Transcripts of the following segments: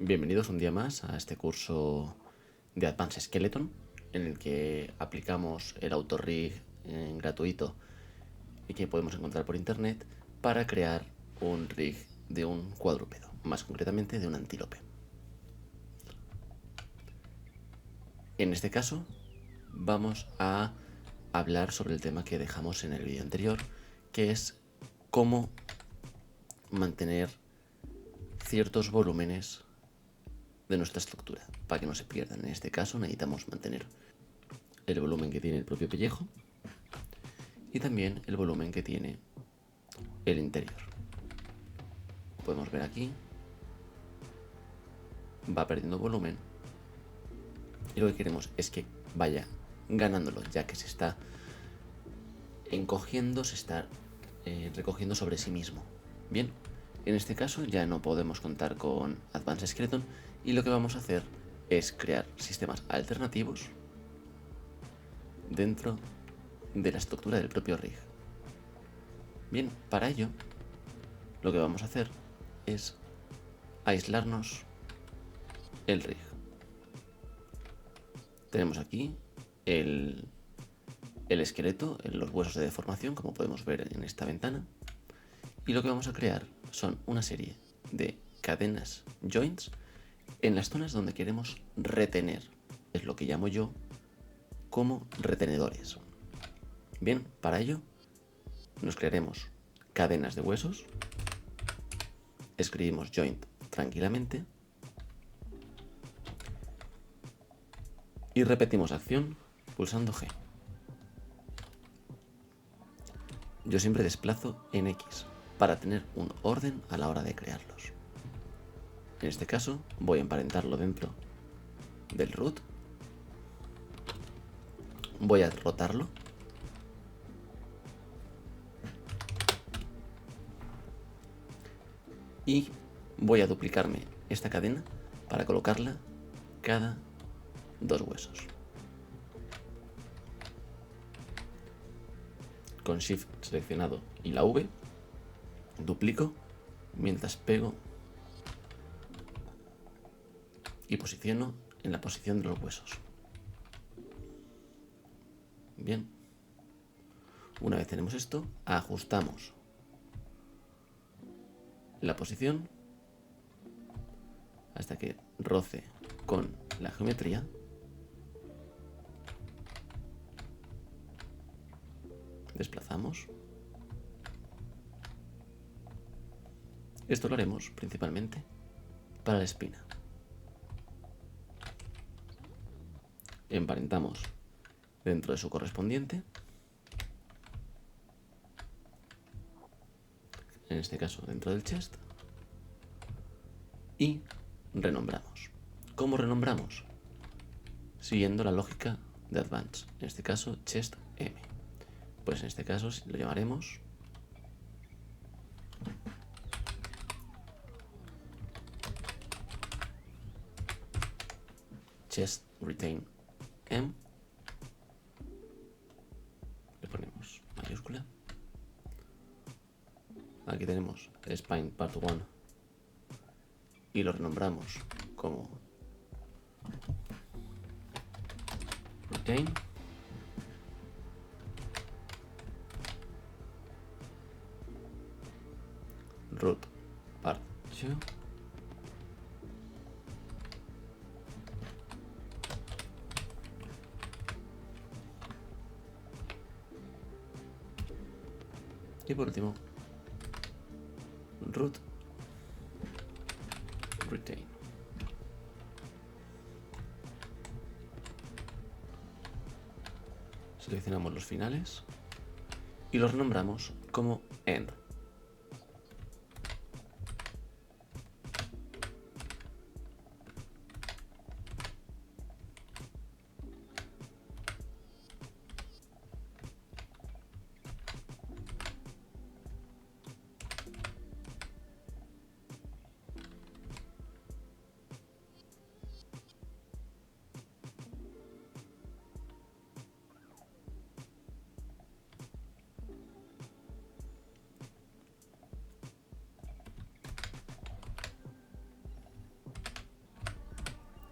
Bienvenidos un día más a este curso de Advanced Skeleton, en el que aplicamos el auto-rig gratuito y que podemos encontrar por internet para crear un rig de un cuadrúpedo, más concretamente de un antílope. En este caso vamos a hablar sobre el tema que dejamos en el vídeo anterior, que es cómo mantener ciertos volúmenes de nuestra estructura para que no se pierdan. En este caso necesitamos mantener el volumen que tiene el propio pellejo y también el volumen que tiene el interior. Podemos ver aquí, va perdiendo volumen y lo que queremos es que vaya ganándolo, ya que se está encogiendo, se está recogiendo sobre sí mismo. Bien, en este caso ya no podemos contar con Advanced Skeleton y lo que vamos a hacer es crear sistemas alternativos dentro de la estructura del propio rig. Bien, para ello lo que vamos a hacer es aislarnos el rig. Tenemos aquí el esqueleto, los huesos de deformación, como podemos ver en esta ventana, y lo que vamos a crear son una serie de cadenas joints en las zonas donde queremos retener. Es lo que llamo yo como retenedores. Bien, para ello nos crearemos cadenas de huesos, escribimos joint tranquilamente y repetimos acción pulsando G. Yo siempre desplazo en X para tener un orden a la hora de crearlos. En este caso voy a emparentarlo dentro del root, voy a rotarlo y voy a duplicarme esta cadena para colocarla cada dos huesos. Con Shift seleccionado y la V, duplico mientras pego y posiciono en la posición de los huesos. Bien, una vez tenemos esto, ajustamos la posición hasta que roce con la geometría. Desplazamos. Esto lo haremos principalmente para la espina. Emparentamos dentro de su correspondiente. En este caso dentro del chest. Y renombramos. ¿Cómo renombramos? Siguiendo la lógica de Advance. En este caso chest M. Pues en este caso lo llamaremos chest retain M. Le ponemos mayúscula. Aquí tenemos Spine Part 1 y lo renombramos como Retain. Root Part 2. Y por último, Root Retain. Seleccionamos los finales y los renombramos como End.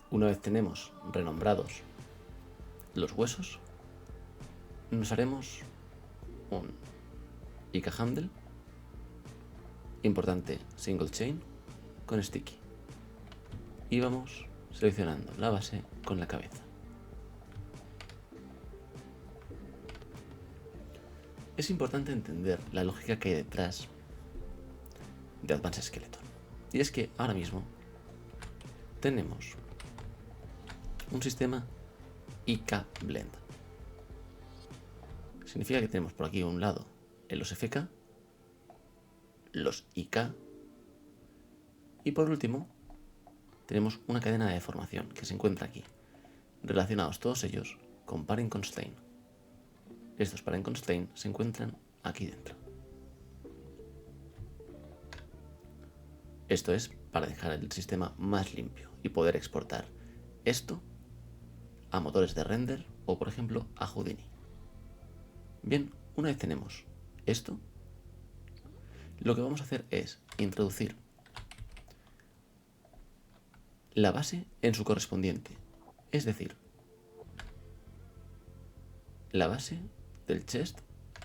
Una vez tenemos renombrados los huesos, nos haremos un IK handle, importante single chain con sticky, y vamos seleccionando la base con la cabeza. Es importante entender la lógica que hay detrás de Advanced Skeleton, y es que ahora mismo tenemos un sistema IK blend. Significa que tenemos por aquí un lado los FK, los IK, y por último tenemos una cadena de deformación que se encuentra aquí, relacionados todos ellos con Parent Constraint. Estos Parent Constraint se encuentran aquí dentro. Esto es para dejar el sistema más limpio y poder exportar esto a motores de render o, por ejemplo, a Houdini. Bien, una vez tenemos esto, lo que vamos a hacer es introducir la base en su correspondiente, es decir, la base del chest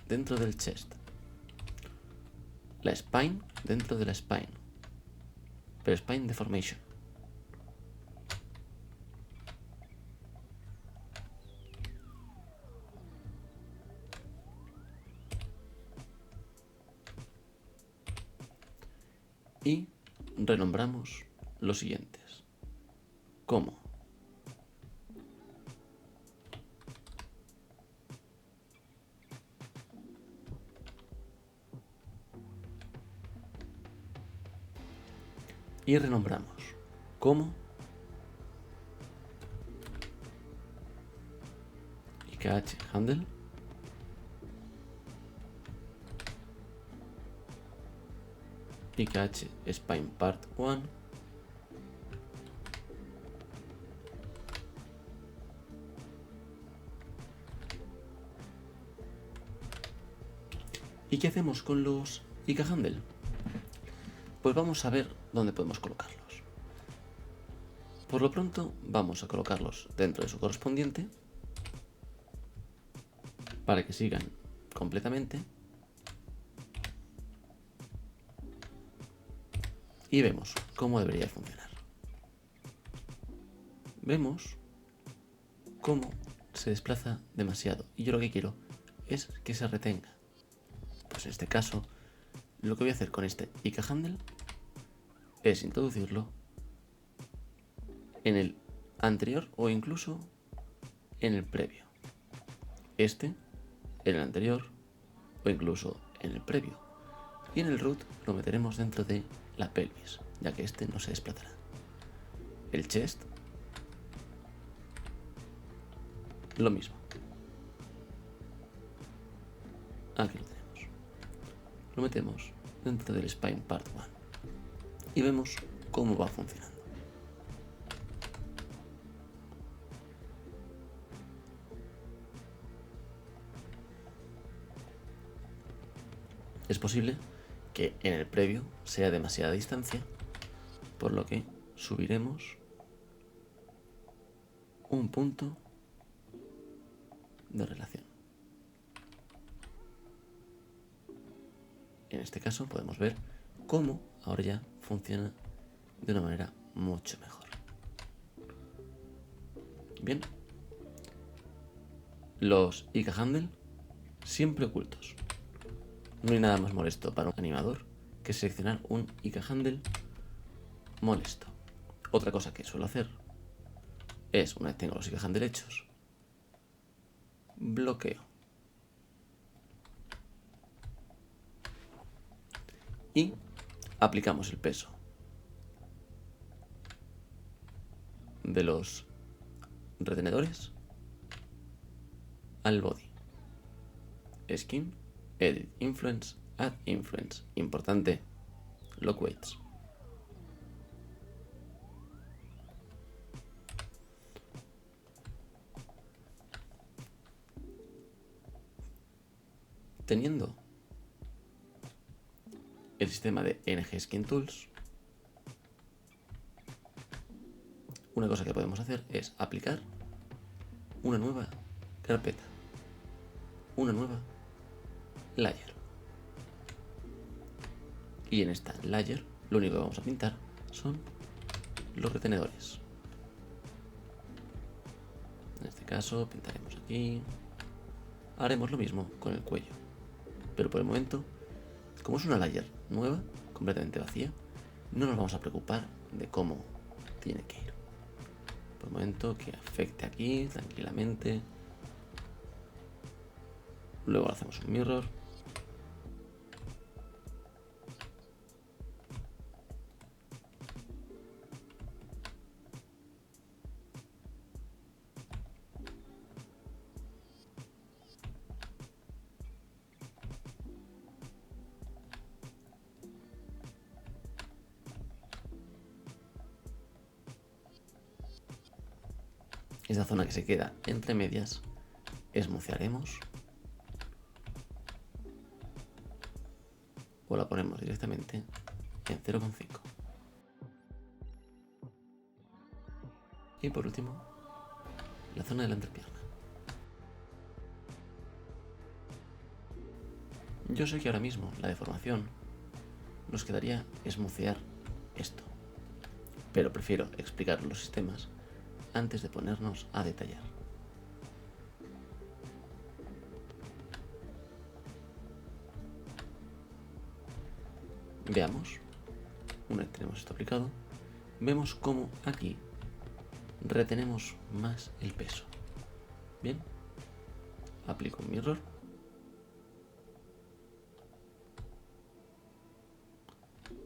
dentro del chest, la spine dentro de la spine, pero spine deformation. Y renombramos los siguientes, como y renombramos como IKH handle, IKH spine part 1, ¿y qué hacemos con los IK handle? Pues vamos a ver dónde podemos colocarlos. Por lo pronto vamos a colocarlos dentro de su correspondiente para que sigan completamente, y vemos cómo debería funcionar. Vemos cómo se desplaza demasiado y yo lo que quiero es que se retenga. Pues en este caso lo que voy a hacer con este IK handle es introducirlo en el anterior o incluso en el previo. Este en el anterior o incluso en el previo. Y en el root lo meteremos dentro de la pelvis, ya que este no se desplazará. El chest, lo mismo. Aquí lo tenemos. Lo metemos dentro del spine part 1 y vemos cómo va funcionando. Es posible que en el previo sea demasiada distancia, por lo que subiremos un punto de relación. En este caso podemos ver cómo ahora ya funciona de una manera mucho mejor. Bien, los IK handle siempre ocultos. No hay nada más molesto para un animador que seleccionar un IK handle molesto. Otra cosa que suelo hacer es, una vez tengo los IK handle hechos, bloqueo. Y aplicamos el peso de los retenedores al body. Skin, edit influence, add influence. Importante, lock weights. Teniendo el sistema de NG Skin Tools, una cosa que podemos hacer es aplicar una nueva carpeta, una nueva layer. Y en esta layer lo único que vamos a pintar son los retenedores. En este caso pintaremos aquí. Haremos lo mismo con el cuello. Pero por el momento, como es una layer nueva, completamente vacía, no nos vamos a preocupar de cómo tiene que ir. Por el momento que afecte aquí tranquilamente. Luego hacemos un mirror. Esta zona que se queda entre medias, esmucearemos o la ponemos directamente en 0,5. Y por último, la zona de la entrepierna. Yo sé que ahora mismo la deformación nos quedaría esmucear esto, pero prefiero explicar los sistemas antes de ponernos a detallar. Veamos, una vez tenemos esto aplicado, vemos cómo aquí retenemos más el peso. Bien, aplico un mirror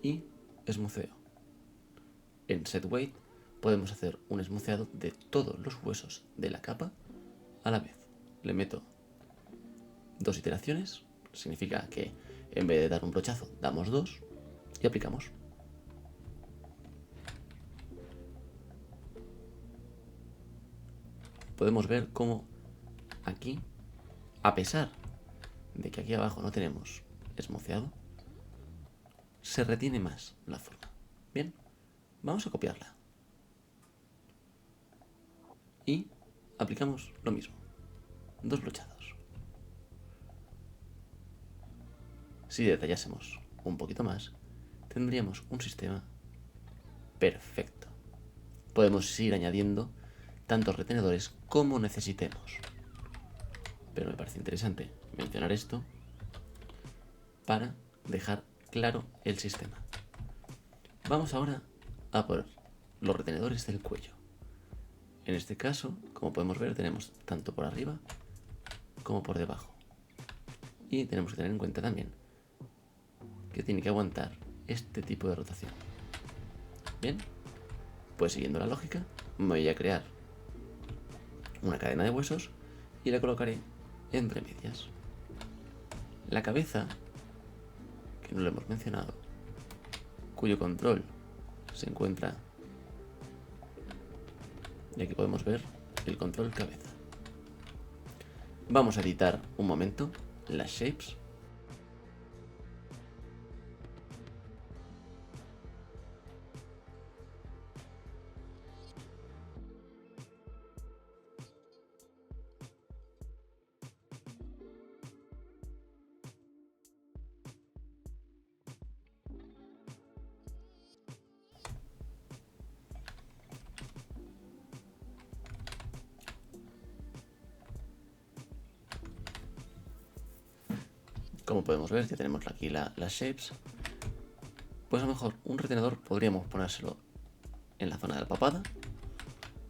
y esmuceo. En set weight podemos hacer un esmuceado de todos los huesos de la capa a la vez. Le meto 2 iteraciones, significa que en vez de dar un brochazo damos 2 y aplicamos. Podemos ver cómo aquí, a pesar de que aquí abajo no tenemos esmuceado, se retiene más la forma. Bien, vamos a copiarla. Y aplicamos lo mismo, 2 brochazos. Si detallásemos un poquito más, tendríamos un sistema perfecto. Podemos ir añadiendo tantos retenedores como necesitemos. Pero me parece interesante mencionar esto para dejar claro el sistema. Vamos ahora a por los retenedores del cuello. En este caso, como podemos ver, tenemos tanto por arriba como por debajo. Y tenemos que tener en cuenta también que tiene que aguantar este tipo de rotación. Bien, pues siguiendo la lógica, me voy a crear una cadena de huesos y la colocaré entre medias. La cabeza, que no lo hemos mencionado, cuyo control se encuentra, y aquí podemos ver el control cabeza. Vamos a editar un momento las shapes. Como podemos ver, ya tenemos aquí las shapes. Pues a lo mejor un retenedor podríamos ponérselo en la zona de la papada,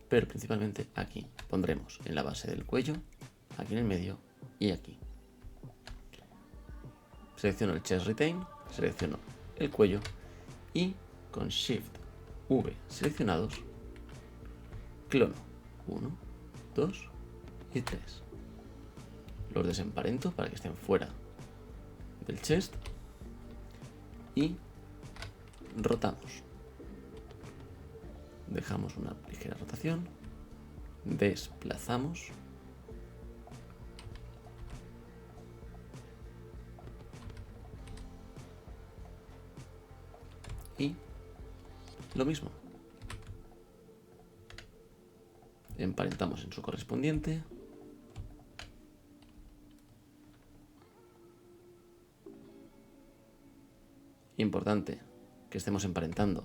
pero principalmente aquí. Pondremos en la base del cuello, aquí en el medio y aquí. Selecciono el chest retain, selecciono el cuello y con Shift V seleccionados clono 1, 2 y 3. Los desemparento para que estén fuera del chest y rotamos. Dejamos una ligera rotación, desplazamos y lo mismo. Emparentamos en su correspondiente. Importante que estemos emparentando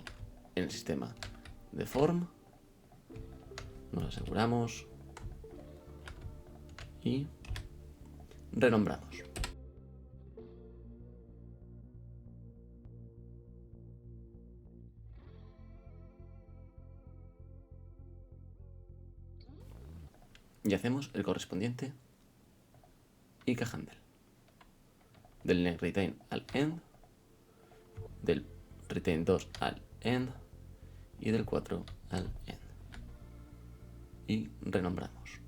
en el sistema de form. Nos aseguramos y renombramos. Y hacemos el correspondiente ICA handle. Del next retain al end, del retain 2 al end y del 4 al end. Y renombramos.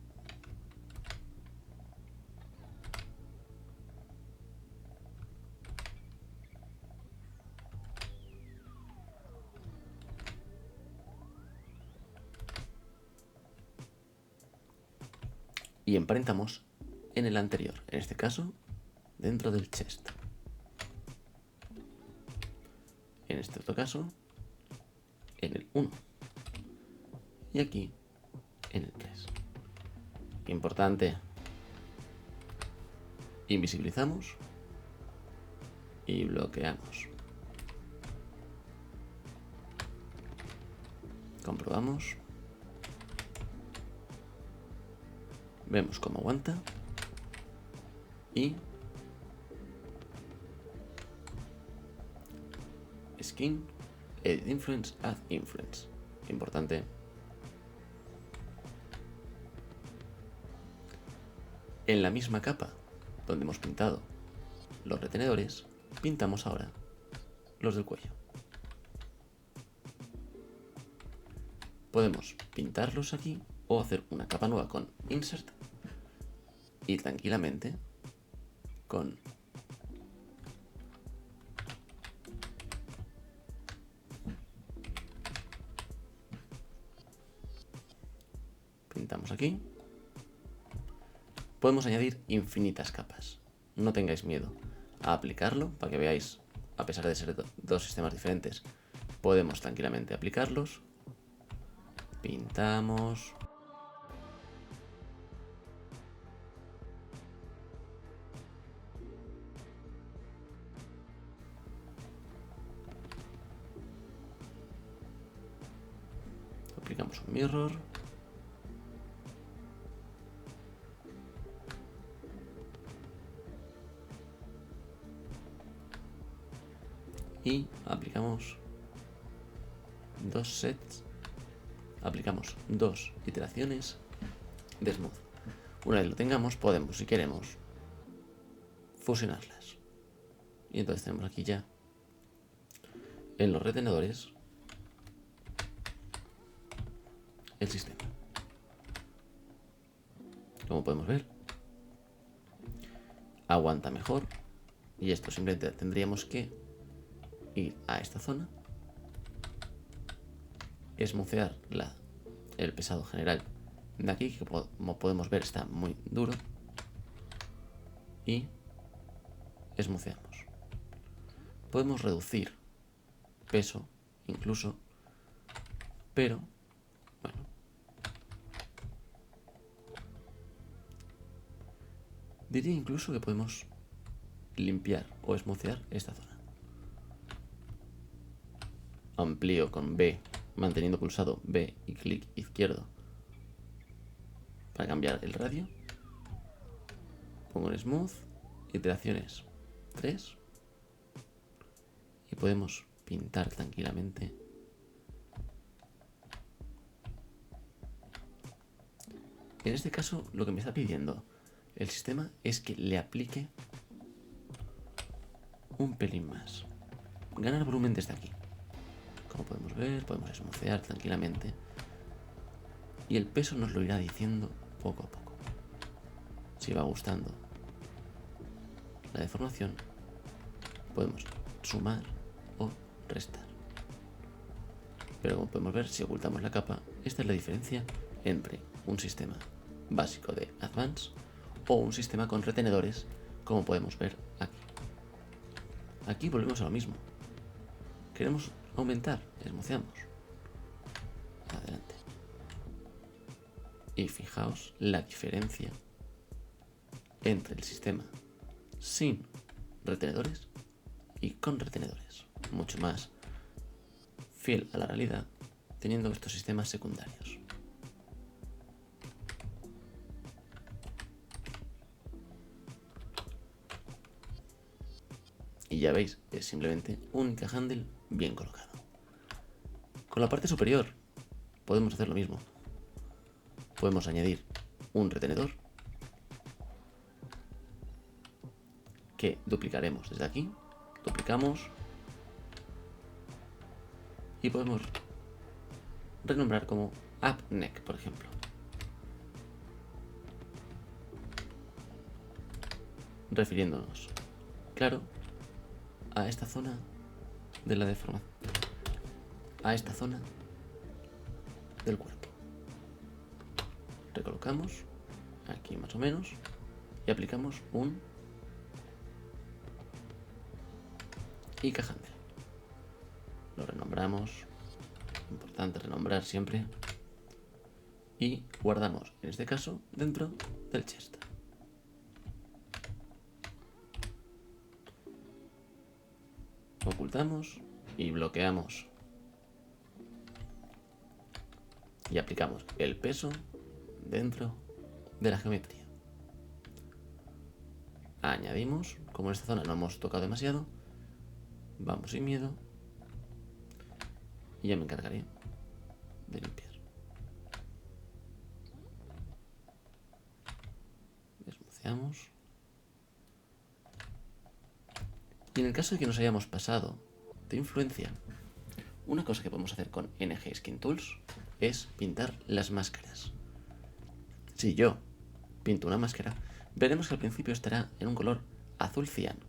Y emparentamos en el anterior, en este caso dentro del chest. En este otro caso en el 1 y aquí en el 3. Importante, invisibilizamos y bloqueamos. Comprobamos. Vemos cómo aguanta y skin, edit influence, add influence. Importante. En la misma capa donde hemos pintado los retenedores, pintamos ahora los del cuello. Podemos pintarlos aquí o hacer una capa nueva con insert y tranquilamente con pintamos aquí. Podemos añadir infinitas capas. No tengáis miedo a aplicarlo para que veáis, a pesar de ser dos sistemas diferentes, podemos tranquilamente aplicarlos. Pintamos. Aplicamos un mirror. Y aplicamos dos sets. Aplicamos dos iteraciones de smooth. Una vez lo tengamos, podemos, si queremos, fusionarlas. Y entonces tenemos aquí ya en los retenedores el sistema. Como podemos ver, aguanta mejor. Y esto simplemente tendríamos que ir a esta zona, esmucear el pesado general de aquí, que como podemos ver está muy duro, y esmuceamos. Podemos reducir peso incluso, pero bueno, diría incluso que podemos limpiar o esmucear esta zona. Amplío con B, manteniendo pulsado B y clic izquierdo para cambiar el radio. Pongo en Smooth, iteraciones 3 y podemos pintar tranquilamente. En este caso, lo que me está pidiendo el sistema es que le aplique un pelín más. Ganar volumen desde aquí. Como podemos ver, podemos esmocear tranquilamente. Y el peso nos lo irá diciendo poco a poco. Si va gustando la deformación, podemos sumar o restar. Pero como podemos ver, si ocultamos la capa, esta es la diferencia entre un sistema básico de Advance o un sistema con retenedores, como podemos ver aquí. Aquí volvemos a lo mismo. Queremos aumentar, esmoceamos. Adelante. Y fijaos la diferencia entre el sistema sin retenedores y con retenedores. Mucho más fiel a la realidad teniendo estos sistemas secundarios. Y ya veis, es simplemente un handle bien colocado. Con la parte superior podemos hacer lo mismo. Podemos añadir un retenedor que duplicaremos desde aquí. Duplicamos y podemos renombrar como Up Neck, por ejemplo. Refiriéndonos, claro, a esta zona de la deformación, a esta zona del cuerpo. Recolocamos aquí más o menos y aplicamos un IK handle. Lo renombramos, importante renombrar siempre, y guardamos, en este caso, dentro del chest. Ocultamos y bloqueamos y aplicamos el peso dentro de la geometría. Añadimos, como en esta zona no hemos tocado demasiado, vamos sin miedo y ya me encargaré de limpiar. Desmuceamos. Y en el caso de que nos hayamos pasado de influencia, una cosa que podemos hacer con NG Skin Tools es pintar las máscaras. Si yo pinto una máscara, veremos que al principio estará en un color azul ciano.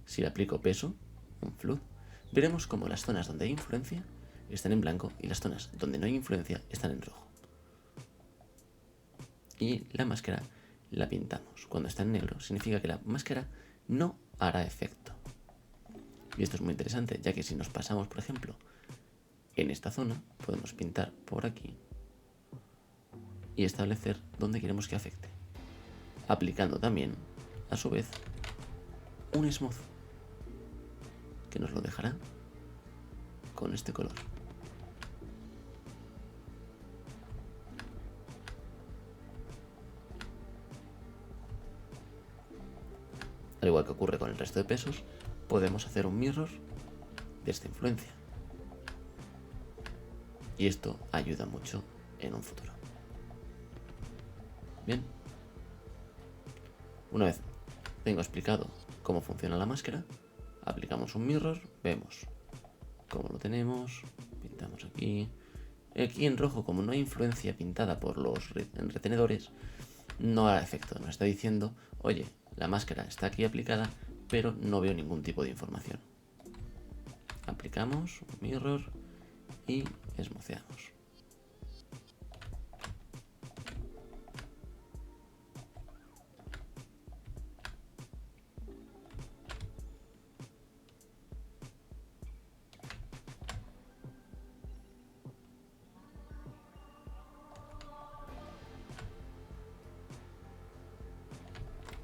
Si le aplico peso, un flood, veremos como las zonas donde hay influencia están en blanco y las zonas donde no hay influencia están en rojo. Y la máscara la pintamos. Cuando está en negro significa que la máscara no hará efecto. Y esto es muy interesante, ya que si nos pasamos, por ejemplo, en esta zona, podemos pintar por aquí y establecer dónde queremos que afecte, aplicando también, a su vez, un smooth, que nos lo dejará con este color. Al igual que ocurre con el resto de pesos, podemos hacer un mirror de esta influencia. Y esto ayuda mucho en un futuro. Bien. Una vez tengo explicado cómo funciona la máscara, aplicamos un mirror, vemos cómo lo tenemos, pintamos aquí. Aquí en rojo, como no hay influencia pintada por los retenedores, no hará efecto. Nos está diciendo, oye, la máscara está aquí aplicada, pero no veo ningún tipo de información. Aplicamos un mirror y esmoceamos.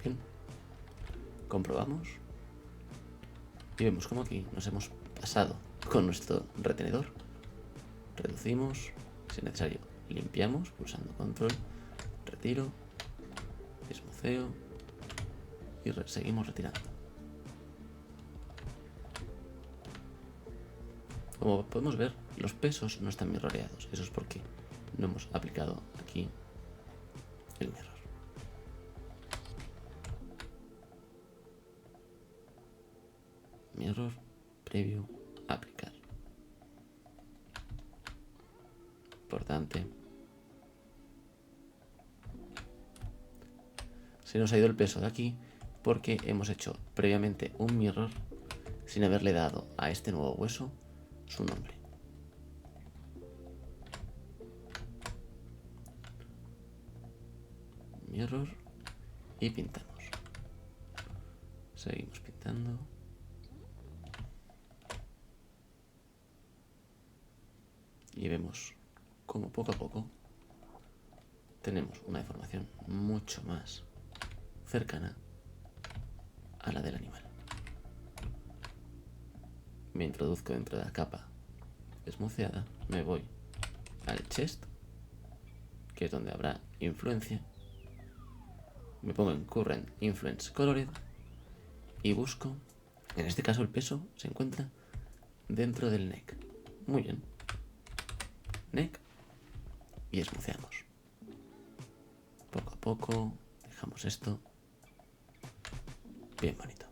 Bien, comprobamos y vemos como aquí nos hemos pasado con nuestro retenedor. Reducimos, si es necesario limpiamos pulsando control, retiro, esmoceo y seguimos retirando. Como podemos ver, los pesos no están mirroreados. Eso es porque no hemos aplicado aquí el mirror. Mirror, preview, aplicar. Importante. Se nos ha ido el peso de aquí porque hemos hecho previamente un mirror sin haberle dado a este nuevo hueso su nombre. Mirror y pintamos. Seguimos pintando. Y vemos como poco a poco tenemos una deformación mucho más cercana a la del animal. Me introduzco dentro de la capa esmuceada, me voy al chest, que es donde habrá influencia, me pongo en Current Influence Colored y busco, en este caso el peso se encuentra dentro del neck. Muy bien. Neck y esmuceamos. Poco a poco dejamos esto bien bonito.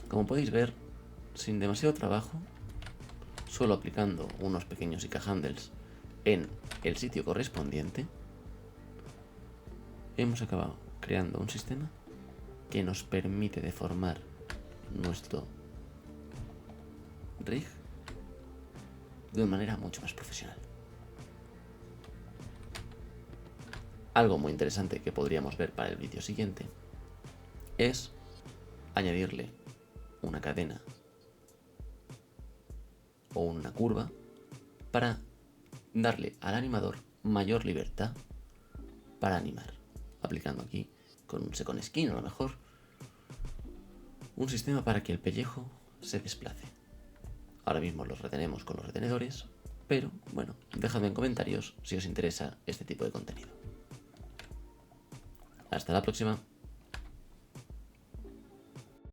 Como podéis ver, sin demasiado trabajo, solo aplicando unos pequeños Ica Handles en el sitio correspondiente, hemos acabado creando un sistema que nos permite deformar nuestro rig de una manera mucho más profesional. Algo muy interesante que podríamos ver para el vídeo siguiente es añadirle una cadena o una curva para darle al animador mayor libertad para animar, aplicando aquí con un second skin, a lo mejor un sistema para que el pellejo se desplace. Ahora mismo los retenemos con los retenedores, pero bueno, dejadme en comentarios si os interesa este tipo de contenido. Hasta la próxima.